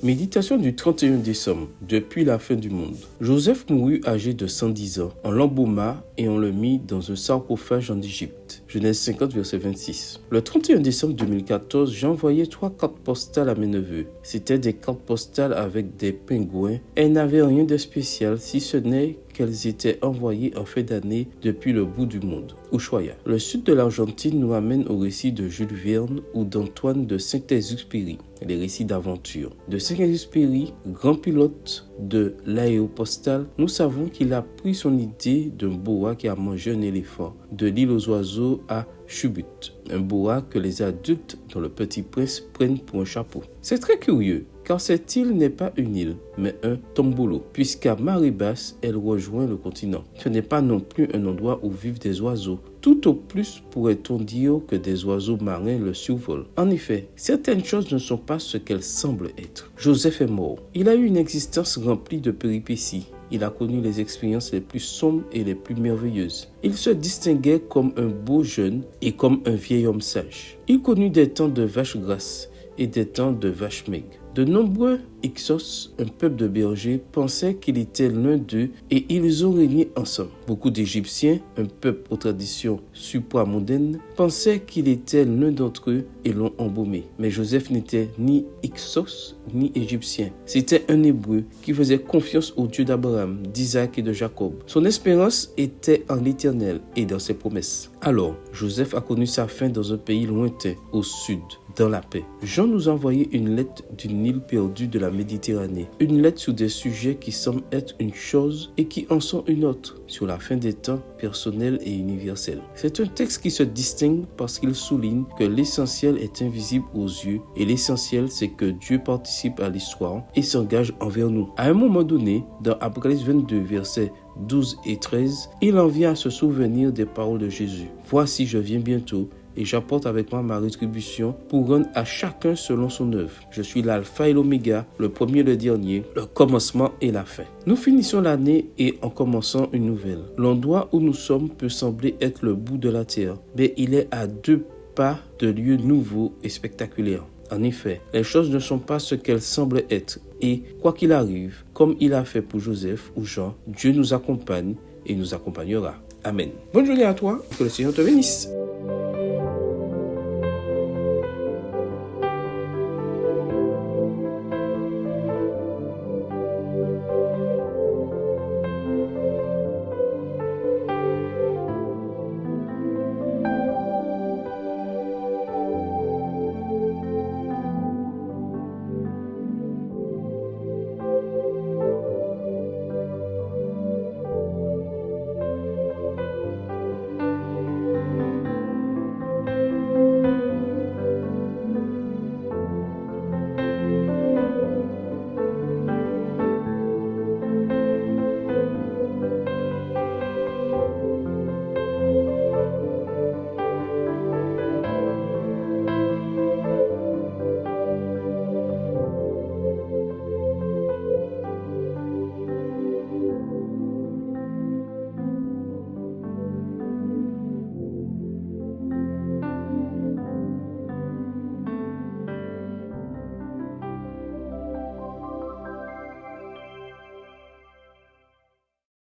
Méditation du 31 décembre, depuis la fin du monde. Joseph mourut âgé de 110 ans. On l'embauma et on le mit dans un sarcophage en Égypte. Genèse 50, verset 26. Le 31 décembre 2014, j'ai envoyé 3 cartes postales à mes neveux. C'était des cartes postales avec des pingouins. Elles n'avaient rien de spécial, si ce n'est qu'elles étaient envoyées en fin d'année depuis le bout du monde, Ushuaia. Le sud de l'Argentine nous amène au récit de Jules Verne ou d'Antoine de Saint-Exupéry, les récits d'aventure. De Saint-Exupéry, grand pilote de l'aéropostale, nous savons qu'il a pris son idée d'un boa qui a mangé un éléphant, de l'île aux oiseaux à Chubut, un boa que les adultes dans Le Petit Prince prennent pour un chapeau. C'est très curieux, car cette île n'est pas une île, mais un tombolo, puisqu'à marée basse, elle rejoint le continent. Ce n'est pas non plus un endroit où vivent des oiseaux. Tout au plus pourrait-on dire que des oiseaux marins le survolent. En effet, certaines choses ne sont pas ce qu'elles semblent être. Joseph est mort. Il a eu une existence remplie de péripéties. Il a connu les expériences les plus sombres et les plus merveilleuses. Il se distinguait comme un beau jeune et comme un vieil homme sage. Il connut des temps de vaches grasses et des temps de vaches maigres. De nombreux Hyksos, un peuple de bergers, pensaient qu'il était l'un d'eux et ils ont régné ensemble. Beaucoup d'Égyptiens, un peuple aux traditions supramondaines, pensaient qu'il était l'un d'entre eux et l'ont embaumé. Mais Joseph n'était ni Hyksos ni Égyptien. C'était un Hébreu qui faisait confiance au Dieu d'Abraham, d'Isaac et de Jacob. Son espérance était en l'Éternel et dans ses promesses. Alors, Joseph a connu sa fin dans un pays lointain, au sud, dans la paix. Jean nous a envoyé une lettre d'une île perdue de la Méditerranée. Une lettre sur des sujets qui semblent être une chose et qui en sont une autre, sur la fin des temps, personnelle et universelle. C'est un texte qui se distingue parce qu'il souligne que l'essentiel est invisible aux yeux et l'essentiel c'est que Dieu participe à l'histoire et s'engage envers nous. À un moment donné, dans Apocalypse 22, versets 12 et 13, il en vient à se souvenir des paroles de Jésus. « Voici, je viens bientôt. Et j'apporte avec moi ma rétribution pour rendre à chacun selon son œuvre. Je suis l'alpha et l'oméga, le premier et le dernier, le commencement et la fin. » Nous finissons l'année et en commençant une nouvelle. L'endroit où nous sommes peut sembler être le bout de la terre, mais il est à 2 pas de lieux nouveaux et spectaculaires. En effet, les choses ne sont pas ce qu'elles semblent être. Et quoi qu'il arrive, comme il a fait pour Joseph ou Jean, Dieu nous accompagne et nous accompagnera. Amen. Bonne journée à toi, que le Seigneur te bénisse.